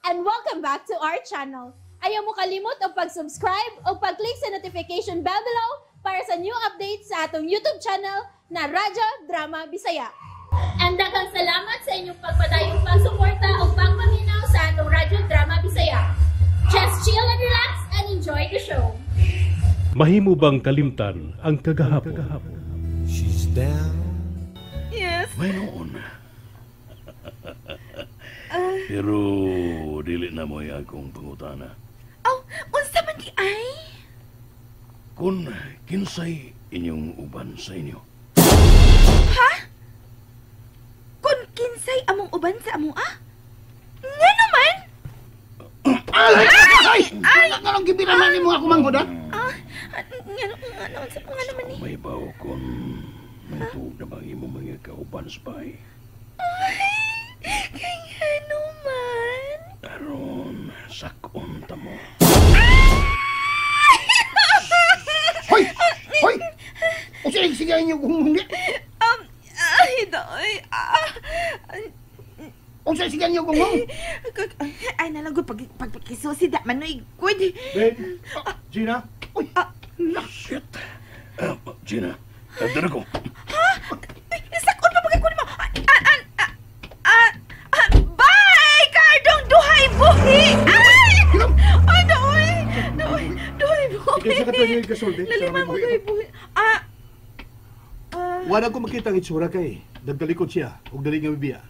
and welcome back to our channel. Ayaw mo kalimot o pag-subscribe o pag-click sa notification bell below para sa new updates sa atong YouTube channel na Radyo Drama Bisaya. And daghang salamat sa inyong pagpadayong pagsuporta o pagpaminaw sa atong Radyo Drama Bisaya. Just chill and relax and enjoy the show. Mahimo bang kalimtan ang kagahapon? She's down. Yes. May noon. Pero dili na mo akong pangutana. Oh, unsa man di ay? Kung kinsay inyong uban sa inyo? Ha? Kun kinsay among uban sa amo Nga naman? Ay! Anong gibiraman ni mo ako manghod, ha? Nga naman ni? May baw kung nagtuog na bang imo mga kauban sa bahay. Kaya naman? Aron, sakon ta mo. Hoy! Hoy! O sige niyo kung hindi. Doy. O sige niyo kung hindi. Ay, nalago pagkisusi da manoy good. Ben, Gina? Uy! Shit. Gina, dala ko. Sakot pa pagkakuni mo. Bye! Kardong duhay buhi! Ay! Ay, doy! Duhay buhi! Sige, sa katanya yung kasulde. Lalima mo duhay buhi. Wala ko makita ang itsura kay. Nagdalikod siya, huwag dali nga bibiya.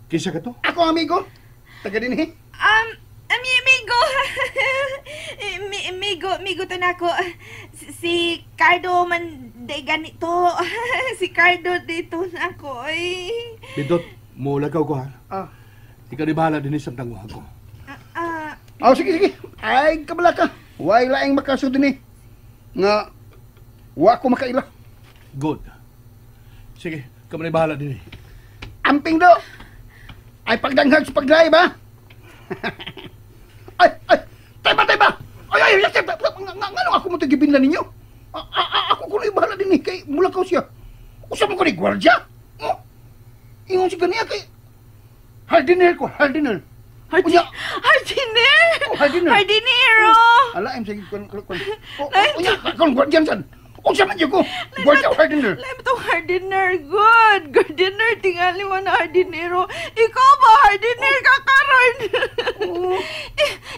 Kinsa ka to? Ako, amigo. Taga din, eh. Migo to na ako. Si Cardo man day ganito. Si Cardo dito na ako. Ay. Bidot, mulagaw ko ha. Ah. Ikaw di bahala din isang tanguhan ko. Oh, sige. Ay, kabala ka. Huwag laing makaso din, eh. Nga, huwag ko makaila. Good. Sige, kami na bahala din eh. Amping do. Ay, pagdanghag sa pag-drive, ha? Ay! Tayba! Ay! Nga ako mo tagibinlan ninyo? Ako ko na ibahala din, eh. Kay mulakaw siya. Usap mo ko ni gwardya? Ingon si ganiya kay... Hardiner ko. Hardiner? Oh, hardiner. Hardinero! Ala, I'm saying, kung gwardyan san? Usap man ko. Gwardya o hardiner? Laim to hardiner. Good. Gardiner, tingali mo na hardinero. Ikaw ba hardiner ka karon?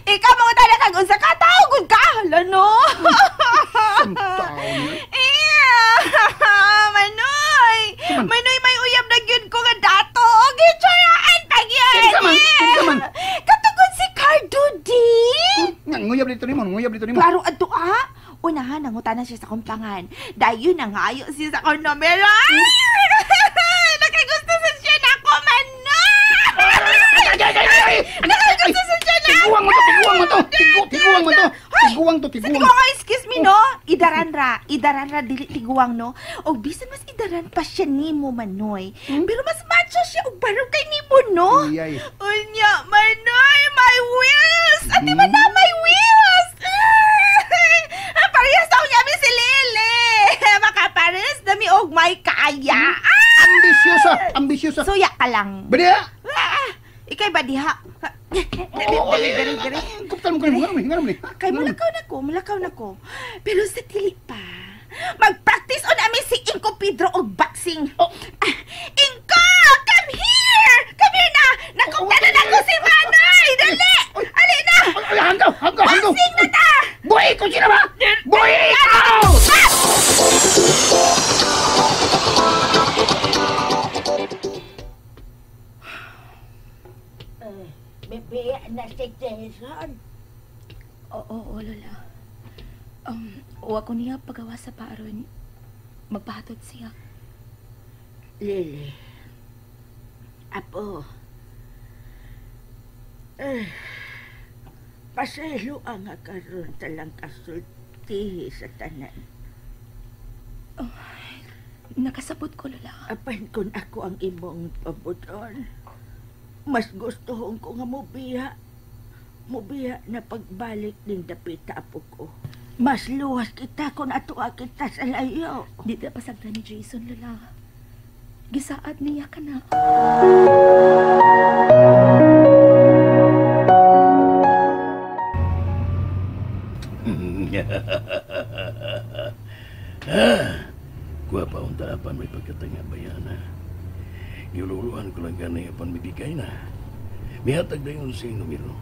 Ikaw mga tala kag unsa ka tao gud ka hala no. Manoy may uyab na gyud ko nga dato. Gitsaraan pagyan. Kinsa man. Katugod si Cardo di. Nguyab dito ni mo. Klaro adto unahan nangutana siya sa kumpangan. Dayon na ngayo siya sa akong numero. Nakagusto sa siya na ako man na! Nakagusto sa siya na ako! Tiguang mo to! Tiguang. Sa excuse me no? Idaranra dili tiguang no? O bisan mas idaran pa siya nimo manoy. Pero mas macho siya og baro kay nimo no? Iyay. Unya, manoy, my wheels! Ati man na my wheels! Parehas daw niya mi si Lele. Makapares dami og may kaya. Ambisyosa. Suya ka lang. Badiha! Ikay ba diha? Dali. Kuptan mo ka hingaram ni. Kay mulakaw na ko. Pero sa dili pa. Mag-practice on ami si Inko Pedro og boxing. Inko, come here! Come here na! Nakuktanan ako si Manoy! Dali! Ali na! Hanggaw! Boxing na ta! Buhay ko sila ba? Buhay ikaw! Bebe, nasa Jason. Oo, Lola. Huwag ko niya pagawa sa paaron. Magpahatod siya. Lili. Apo. Pasaylo ang karon talang kasultihi sa tanan. Nakasabot ko, Lola. Apan kung ako ang imong pabuton, mas gusto ko nga mubiya na pagbalik ning dapita apo ko. Mas luwas kita kung atuwa kita sa layo. Di na pasagda ni Jason, Lola. Gisaad niya ka na. apan may pagkatanga bayana. Niluluhan ko lang ganay apan mibigay na. Mihatag na yun siyang numero.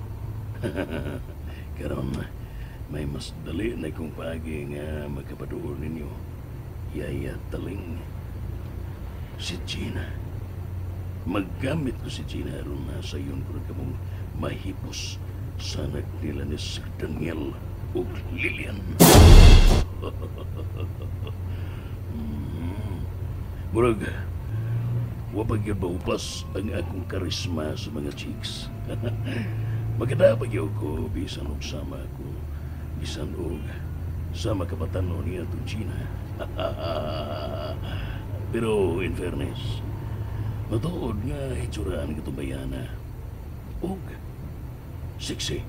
Karon, may mas dali na kong paagi nga magkapaduol ninyo. Yaya taling si Gina. Maggamit ko si Gina aron na sa iyon ko na kamong mahipos sa anak nila ni Sir Daniel o Lilian. Murag, wapag yun maupas ang akong karisma sa mga chicks. Magkadapag yun ko, bisan og sama ko, bisan og sama kapatano niya itong Gina. Pero, in fairness, matuod nga itsuraan ka itong bayana. Og, sexy.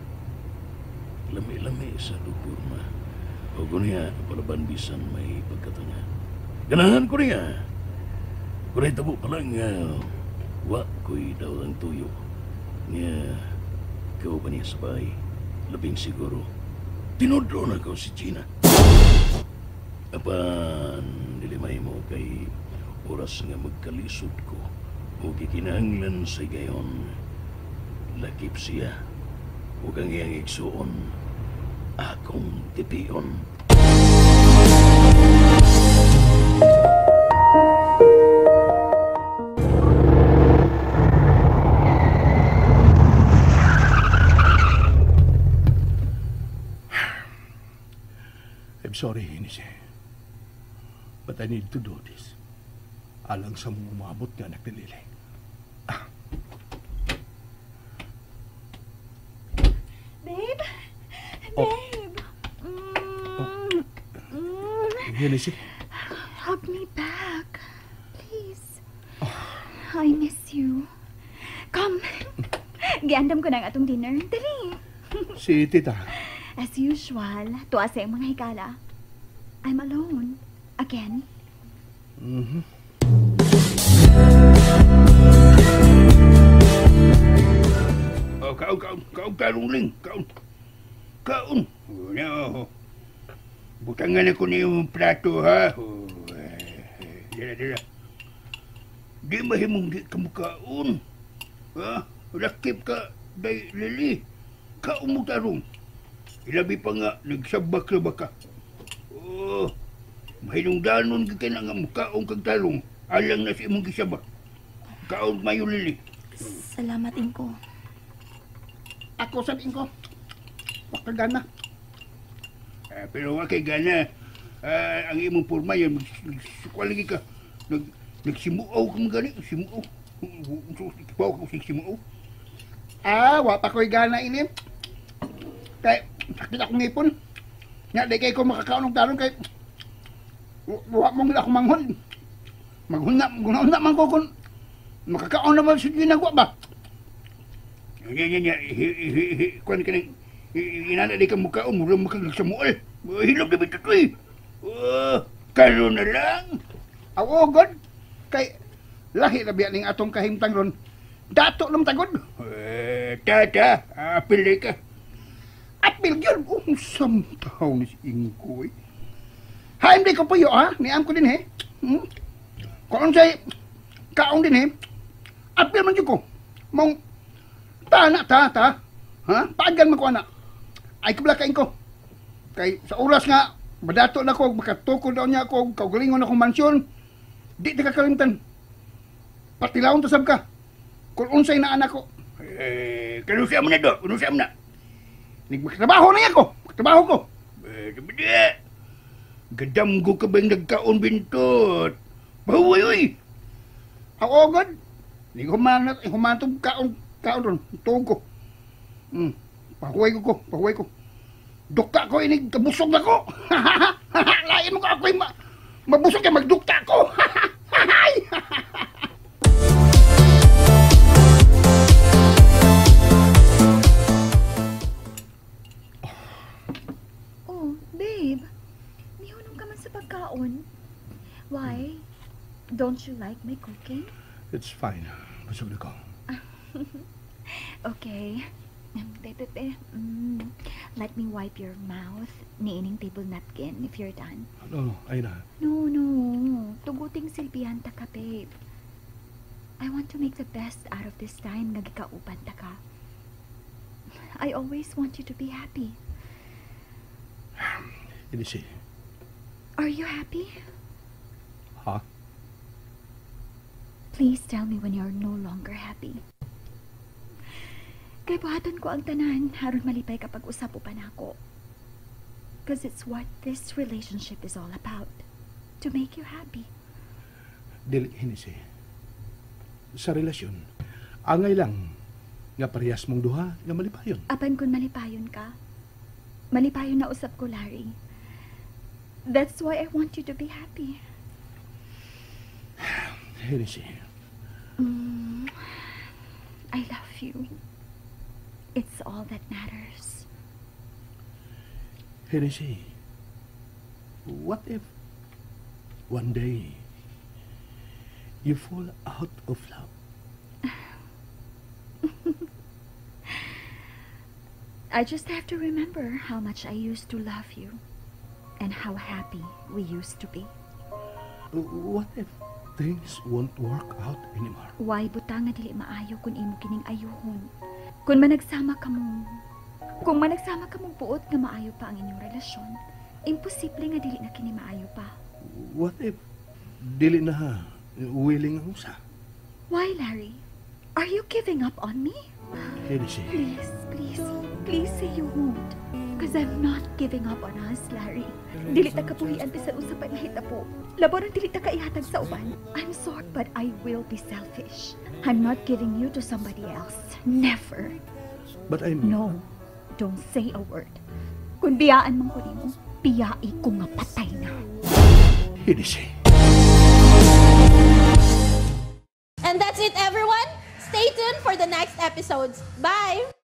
Lami-lami sa lupurma. O kunya, palaban bisan may pagkatanga. Ganahan ko niya. Kunay tabo pa lang nga, wa ko'y daw ang tuyo. Nga, ikaw pa niya sabay. Labing siguro, tinudlo na ko si Gina. Apan, nilimay mo kay oras nga magkalisod ko. O kikinahanglan sa gayon, lakip siya. Huwag ang iyang igsuon, akong tipion. I'm sorry, Eunice. But I need to do this. Alang sa mong umabot nga anak ni Lily. Babe? Oh. Babe? Eunice, Hug me back, please. I miss you. Come. Giandam ko na ang atong dinner. Dali. si Tita. As usual, tuwa sa iyong mga higala. I'm alone. Again. Oh, kaon, karuling, kaon. Kaon. Oh, no. Butangan ako na yung plato, ha? Oh, dala. Di mahimong di ka mukaon. Ha? Lakip ka, day Lili. Kaon mo tarong. Ilabi pa nga, nagsabak na baka. Oh, mahinungdanon ka na nga mukaon kag talong. Alang na si imong gisabak. Kaon mayo Lili. Salamat, Inko. Ako sa ko. Wakagana. Pero wakay gana. Ang imong porma yan, magsukwalagi ka. Nagsimuaw kang gani. Simuaw. Ipaw ko simuaw. Wapa ko'y gana inim. Kay, sakit akong ngipon. Nga, di kayo ko makakaon ng talong kay... Wap mong ako manghon. Maghuna man ko kung... Makakaon naman sa ginagawa ba? Kuan ka nang... Inana di ka mukaon, mura makagagsamuol. Hilog na bito to eh. Karoon na lang. Awo, God. Kay... Lahi na biya ning atong kahimtang ron. Dato lang tagod. Tata, apil di ka. Apil yun. Samtaw ni si Inko eh. Haim di ko po yun ha. Niam ko din eh. Kung sa'y kaong din eh. Apil man yun ko. Mong ta. Ha? Paagan mo ko anak. Ay kablakain ko. Kay sa oras nga, madato na ko, makatukod daw niya ako, kaugalingon akong mansyon. Di na kakalimtan. Patilawon to sab ka. Kung unsay na anak ko. Kanusya mo na do. Kanusya mo na. Magtrabaho na yan ko. Magtrabaho ko. Gadam ko ka bang nagkaon bintot. Bahuay, uy. Ako, God. Hindi humanatong kaon ron. Tuog ko. Pahuay ko. Dukta ko, inig kabusog na ko. Lain mo ka ako'y mabusog ka, magdukta ko. Oh, babe. Nihunong ka man sa pagkaon. Why? Don't you like my cooking? It's fine. Busog na ko. Okay. Te. Let me wipe your mouth. Niining table napkin if you're done. No, ay na. No. Tuguting silbihan ta ka, babe. I want to make the best out of this time nga gikauban ta ka. I always want you to be happy. Inisi. Are you happy? Ha? Please tell me when you're no longer happy. Kay buhaton ko ang tanan, haron malipay kapag usap upan ako. Because it's what this relationship is all about. To make you happy. Dili, Inisi. Sa relasyon, angay lang nga parehas mong duha nga malipayon. Apan kung malipayon ka, malipayon na usap ko, Larry. That's why I want you to be happy. Inisi. I love you. It's all that matters. Hennessy, what if one day you fall out of love? I just have to remember how much I used to love you and how happy we used to be. What if things won't work out anymore? Why butang nga dili maayo kung imo kining ayuhon? Kung managsama ka mong buot nga maayo pa ang inyong relasyon, imposible nga dili na kini maayo pa. What if dili na willing ang usa? Why, Larry? Are you giving up on me? Hennessy, Please say you won't. Because I'm not giving up on us, Larry. Dili ta kapuhian bisan usapan nga hitabo. Labor ang dili ta kaihatag sa uban. I'm sorry, but I will be selfish. I'm not giving you to somebody else. Never. but I'm... No, don't say a word. Kung biyaan man ko nimo, biyai ko nga patay na. Hennessy. And that's it, everyone. Stay tuned for the next episodes. Bye!